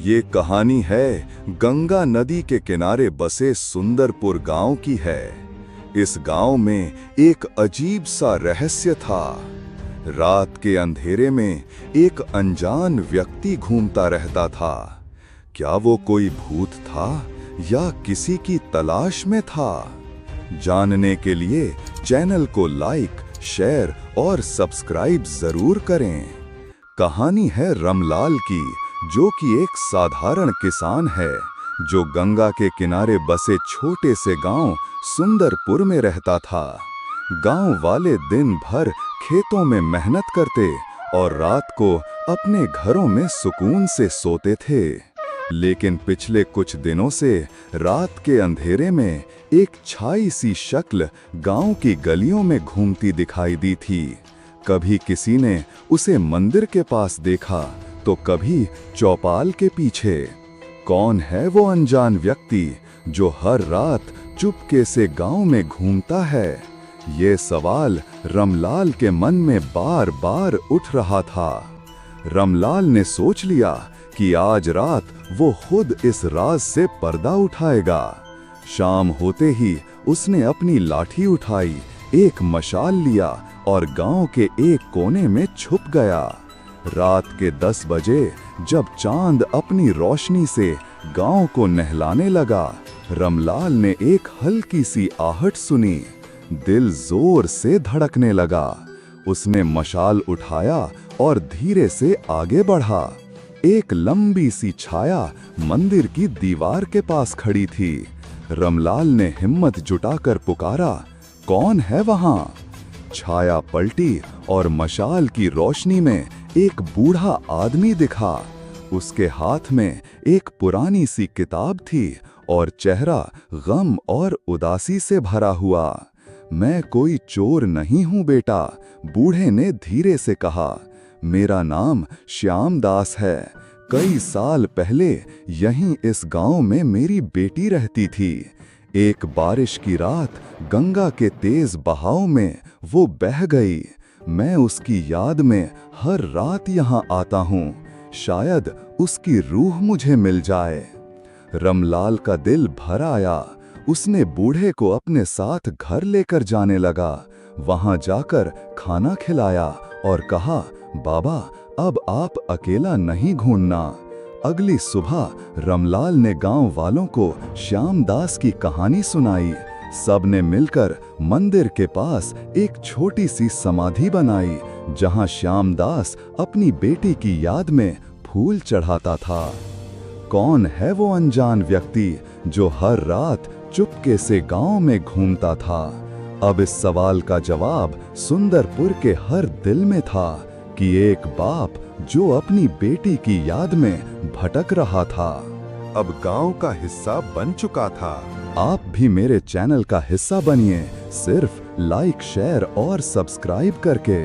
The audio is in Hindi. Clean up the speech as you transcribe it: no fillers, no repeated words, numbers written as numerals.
ये कहानी है गंगा नदी के किनारे बसे सुंदरपुर गांव की है। इस गांव में एक अजीब सा रहस्य था। रात के अंधेरे में एक अनजान व्यक्ति घूमता रहता था। क्या वो कोई भूत था या किसी की तलाश में था? जानने के लिए चैनल को लाइक, शेयर और सब्सक्राइब जरूर करें। कहानी है रमलाल की, जो कि एक साधारण किसान है जो गंगा के किनारे बसे छोटे से गांव सुंदरपुर में रहता था। गांव वाले दिन भर खेतों में मेहनत करते और रात को अपने घरों में सुकून से सोते थे। लेकिन पिछले कुछ दिनों से रात के अंधेरे में एक छाई सी शक्ल गांव की गलियों में घूमती दिखाई दी थी। कभी किसी ने उसे मंदिर के पास देखा तो कभी चौपाल के पीछे। कौन है वो अनजान व्यक्ति जो हर रात चुपके से गांव में घूमता है? ये सवाल रमलाल के मन में बार बार उठ रहा था। रमलाल ने सोच लिया कि आज रात वो खुद इस राज से पर्दा उठाएगा। शाम होते ही उसने अपनी लाठी उठाई, एक मशाल लिया और गांव के एक कोने में छुप गया। रात के 10 बजे जब चांद अपनी रोशनी से गांव को नहलाने लगा, रमलाल ने एक हल्की सी आहट सुनी। दिल जोर से धड़कने लगा। उसने मशाल उठाया और धीरे से आगे बढ़ा। एक लंबी सी छाया मंदिर की दीवार के पास खड़ी थी। रमलाल ने हिम्मत जुटाकर पुकारा, कौन है वहां? छाया पलटी और मशाल की रोशनी में एक बूढ़ा आदमी दिखा। उसके हाथ में एक पुरानी सी किताब थी और चेहरा गम और उदासी से भरा हुआ। मैं कोई चोर नहीं हूं बेटा, बूढ़े ने धीरे से कहा। मेरा नाम श्याम दास है। कई साल पहले यहीं इस गांव में मेरी बेटी रहती थी। एक बारिश की रात गंगा के तेज बहाव में वो बह गई। मैं उसकी याद में हर रात यहाँ आता हूँ। शायद उसकी रूह मुझे मिल जाए। रमलाल का दिल भर आया। उसने बूढ़े को अपने साथ घर लेकर जाने लगा। वहाँ जाकर खाना खिलाया और कहा, बाबा अब आप अकेला नहीं घूमना। अगली सुबह रमलाल ने गांव वालों को श्याम दास की कहानी सुनाई। सब ने मिलकर मंदिर के पास एक छोटी सी समाधि बनाई, जहां श्याम दास अपनी बेटी की याद में फूल चढ़ाता था। कौन है वो अनजान व्यक्ति जो हर रात चुपके से गांव में घूमता था? अब इस सवाल का जवाब सुंदरपुर के हर दिल में था कि एक बाप जो अपनी बेटी की याद में भटक रहा था, अब गांव का हिस्सा बन चुका था। आप भी मेरे चैनल का हिस्सा बनिए, सिर्फ लाइक, शेयर और सब्सक्राइब करके।